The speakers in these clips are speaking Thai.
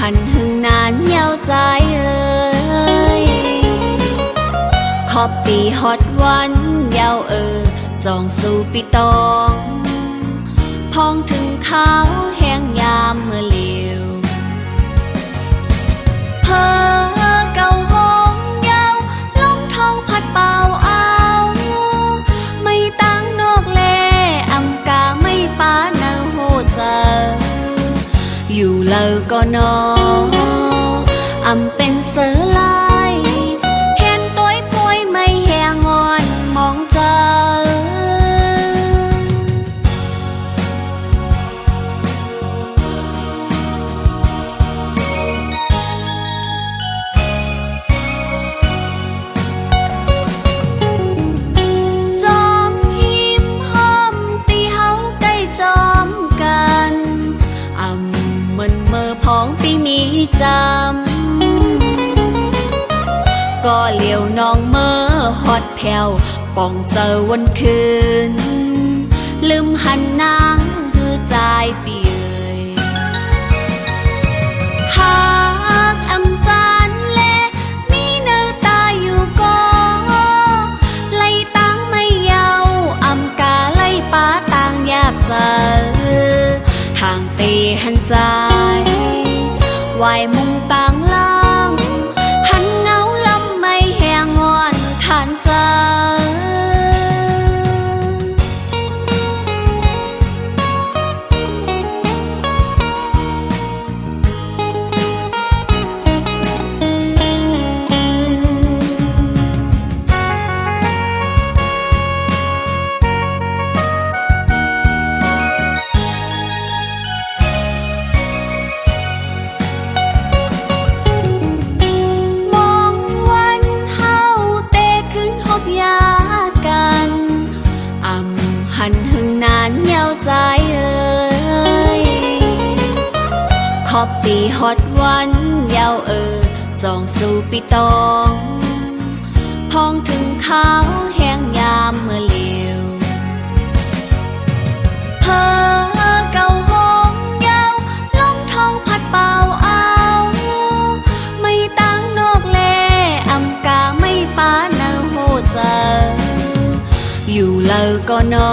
หันหึงนานยาวใจเอ่ยขอบปีฮอดวันยาวจองสู่ปีตองพองถึงขาวแห้งยามเมื่อเลียวเพอเก่าห้องยาวลมเท่าพัดเป่าเอาไม่ตั้งนอกแลอำกาไม่ป้าเนาโหเจออยู่เลอก็นออำเป็นเสือลายเห็นตัวป่วยไม่แหงงอนมองเจอพ้องปีมีจำก็เหลียวน้องเมื่อฮอดแผ่วป่องเจอวันคืนลืมหันนางคือใจเปียหากอำจานแลมีเนื้อตาอยู่ก็ไล่ตั้งไม่เยาอำกาไล่ป้าต่างยากเจอทางเตหันใจวายมุงต่างล่างหันเงาลำไม่แหงงอนทานเจอหันหึงนานยาวใจเอ่ยขอบปีฮอดวันยาวจองสู่ปีตองพองถึงขาวแห้งยามเมื่อเลียวเพอเก่าห้องยาวลมเท่าพัดเป่าเอาไม่ตั้งนอกแลอำกาไม่ป้าเนาโหเจออยู่เลอก็นอ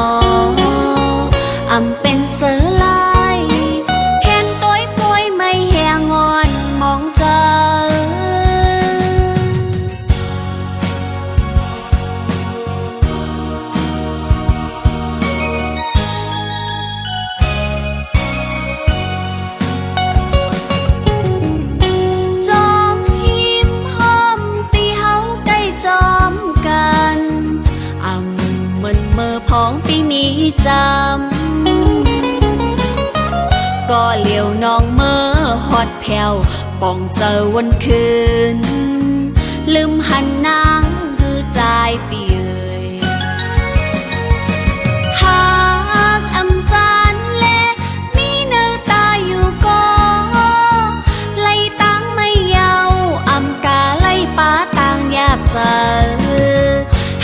อำเป็นเสือลายเห็นตัวป่วยไม่แหงงอนมองเจอจอมหิมห้อมตีเฮาใกล้จอมกันเมื่อพ้องปีมีจำก็เหลียวน้องเมื่อฮอดแผ่วป่องเจอวันคืนลืมหันนางคือใจเปียหากอำจานแลมีเนื้อตาอยู่ก็ไล่ตั้งไม่เยาอำกาไล่ป้าต่างยากเจอ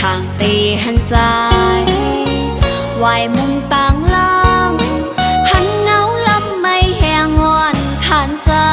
ทางเตหันใจวายมุงต่างล่างหันเงาลำไม่แหงงอนทานเจอ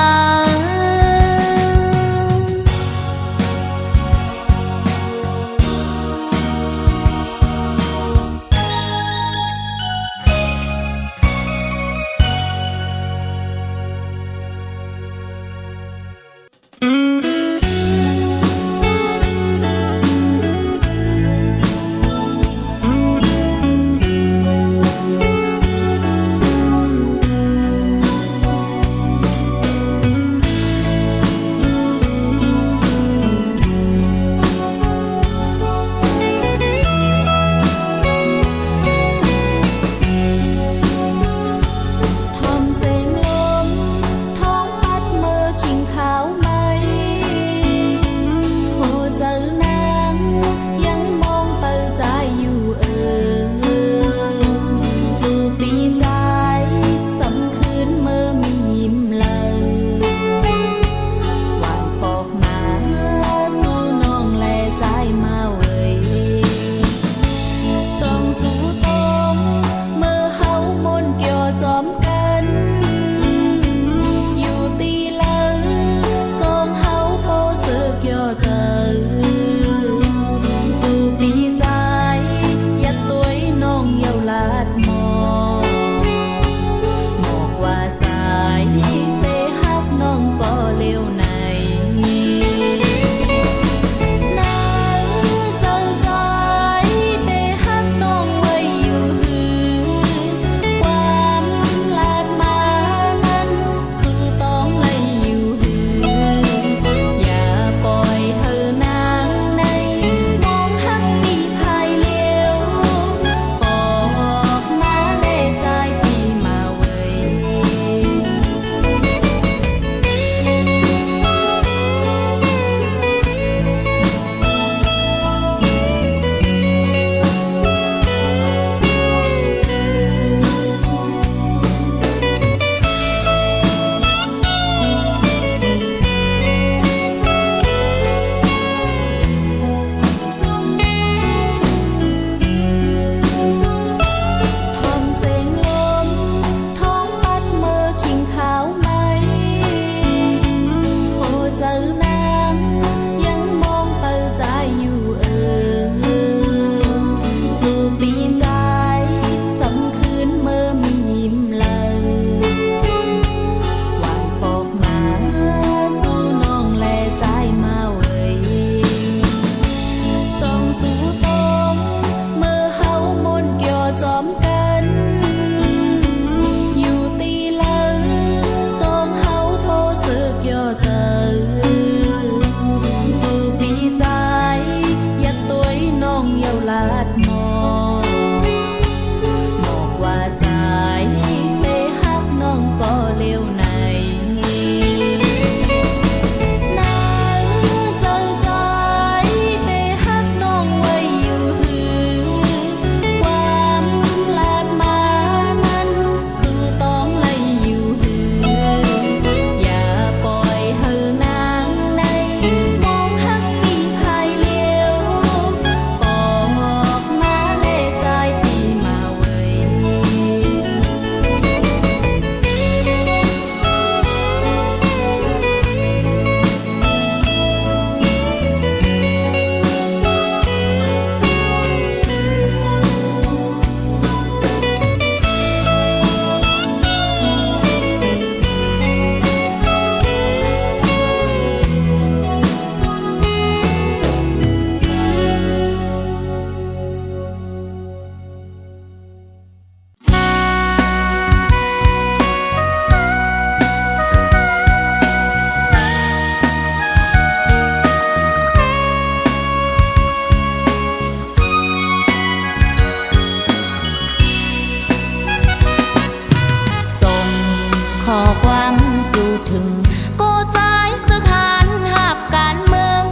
ก็ใจสึกหันหับการเมือง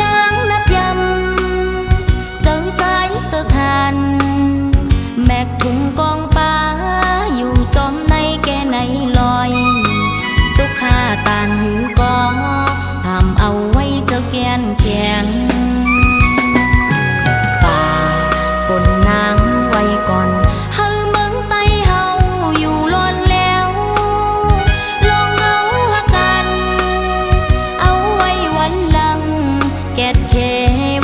นางนับยำเจอใจสึกหันแมกถุงกองป้าอยู่จอมในแกในลอยตุกข้าตานหือกอทำเอาไว้เจ้าแกนแข็งป่าปนนางไว้ก่อนเฮาเมืองไตเฮาอยู่ล้อนแล้วลองเอาหักกันเอาไว้วันหลังแกดเค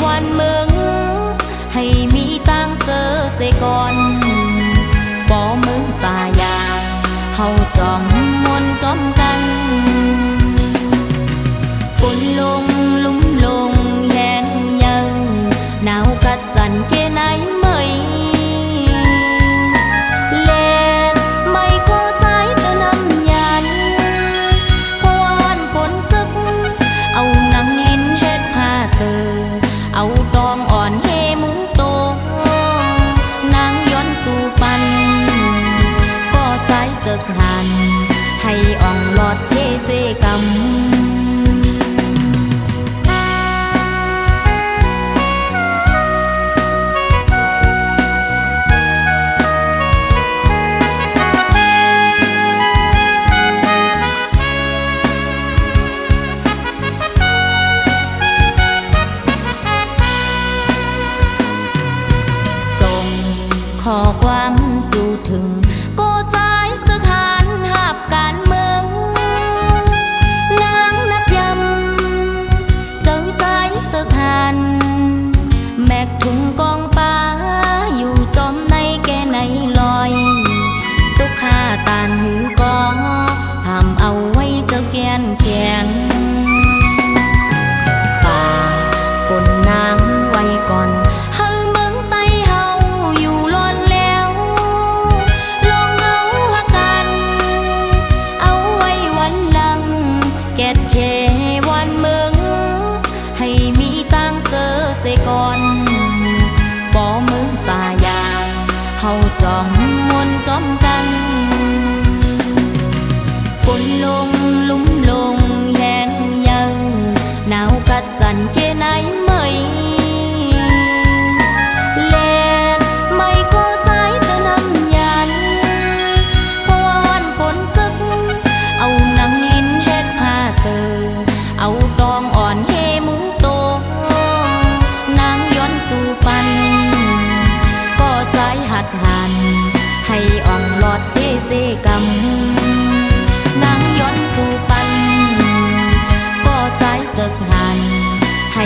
วันเมืองให้มีตังเสือเสก่อนบ่เมืองสายาเฮาจอมมนจอมกันฝนลงลุ่มลงแหนยังหนาวกัดสั่นแค่ไหนไม่แลนไม่ก็ใจเธอน้ำยันพวนฝนซึกเอาหนังลิ้นเฮ็ดผ้าเสือเอาตองอ่อนเฮมุ้งโตนางย้อนสู่ปันก็ใจสึกหันให้อ่องหลอดเทเสกำข้อความจูถึงก็ใจสึกหันหับการเมืองนางนับยำเจอใจสึกหันแมกถุงกองป้าอยู่จอมในแกในลอยตุกข้าตานหือกอทำเอาไว้เจ้าแกนแข็งป่าปนนางไว้ก่อนเสก่อนบ่เมืองสายาเฮาจอมมนจอมกันฝนลงลุ่มลงแหนยังหนาวกัดสั่นแค่ไหนไม่แลนไม่ก็ใจเธอน้ำยันพวนฝนซึกเอาหนังลิ้นเฮ็ดผ้าเสือเอาตองอ่อนเฮมุ้งโตสู่ปันก็ใจหัดหันให้อ่องหลอดเทเสกำนางย้อนสู่ปันก็ใจสึกหันใ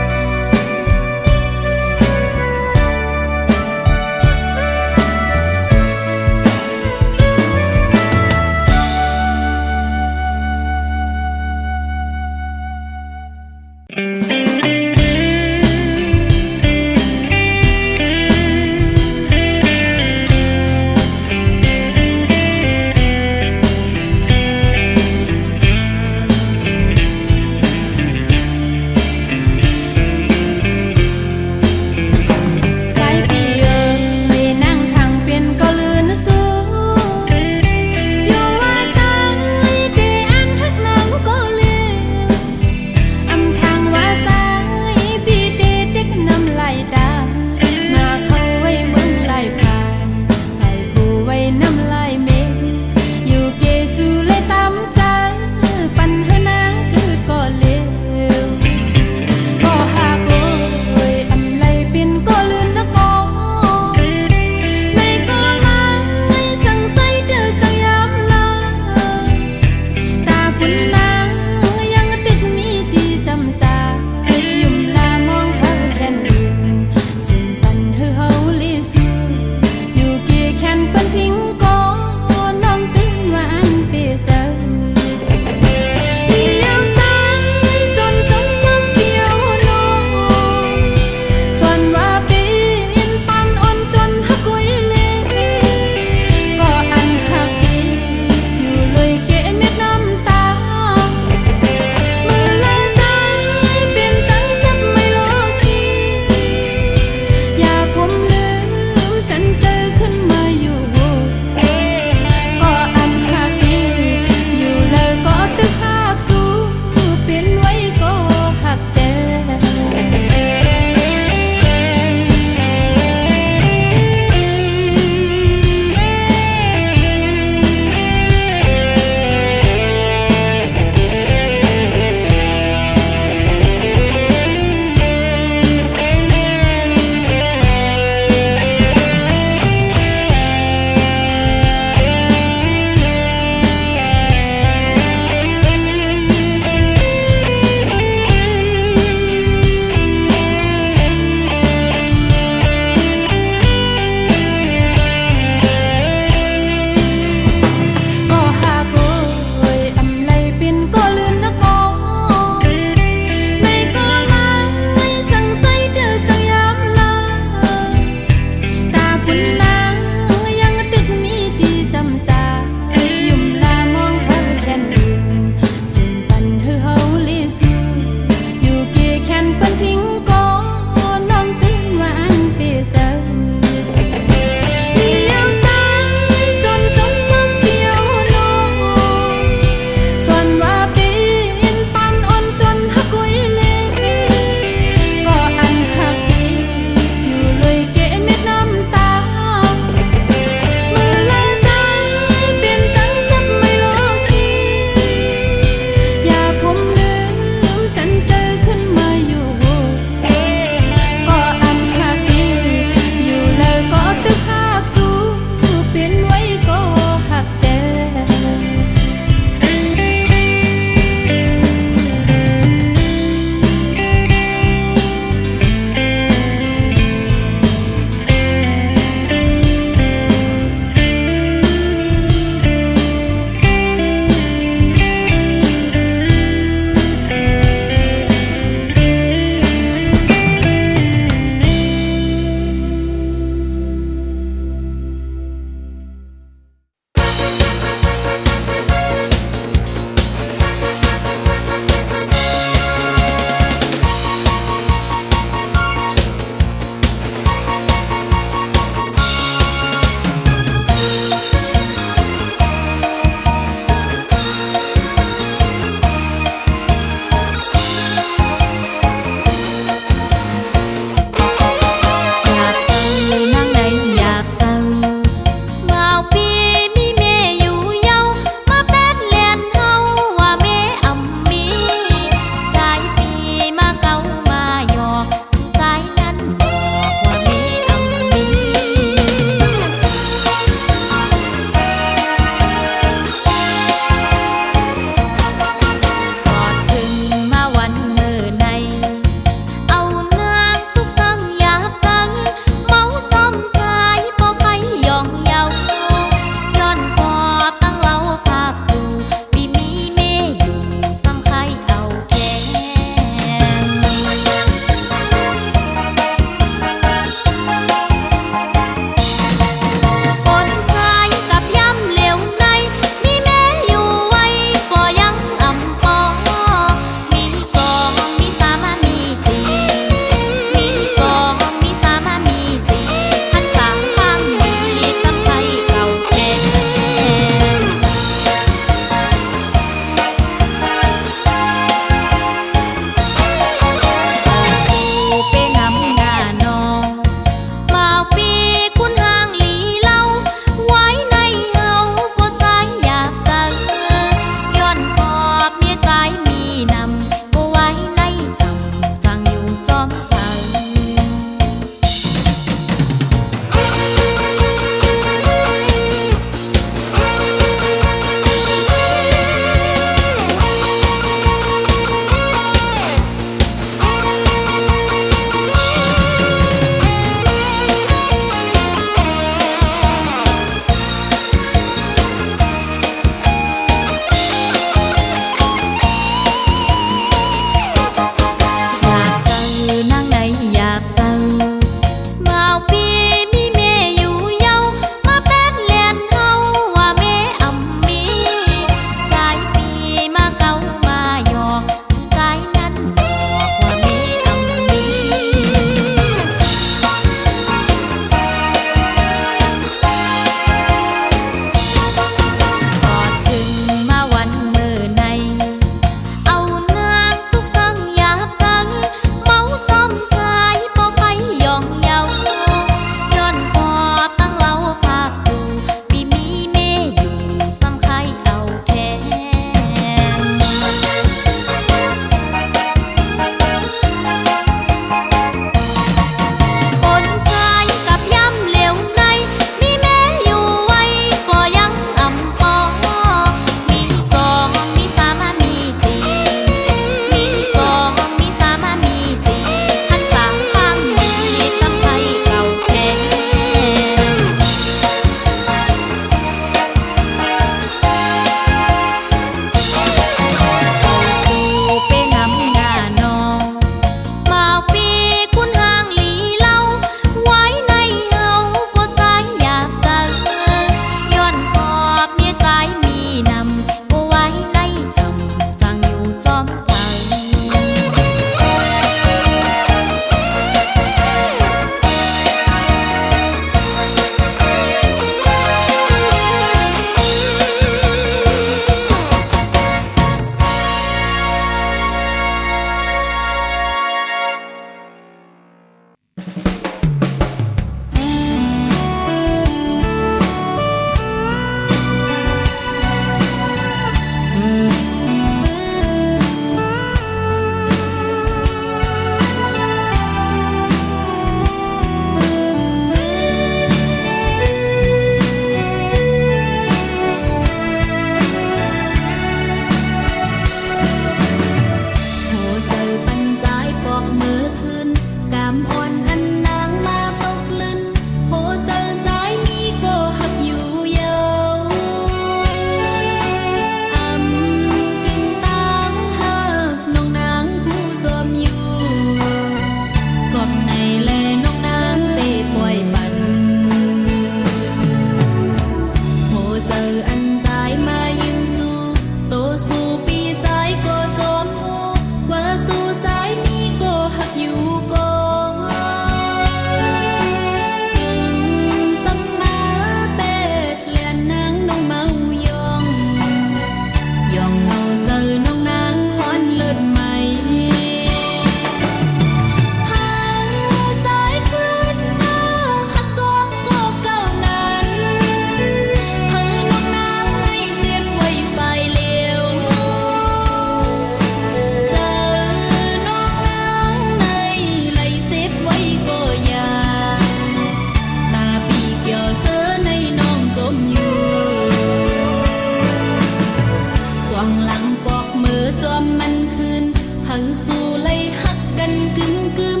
วางหลังปอกมือจอมมันคืนหังสู้ไล่หักกันกึมกึม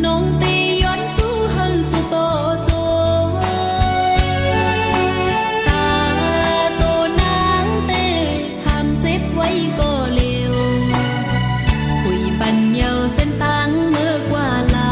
น้องตีย้อนสู้หังสู้โตโจตาโตนางเตะคำเจ็บไว้ก็เร็วคุยปันเยาเส้นตังเมื่อกว่าลา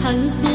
หังสู้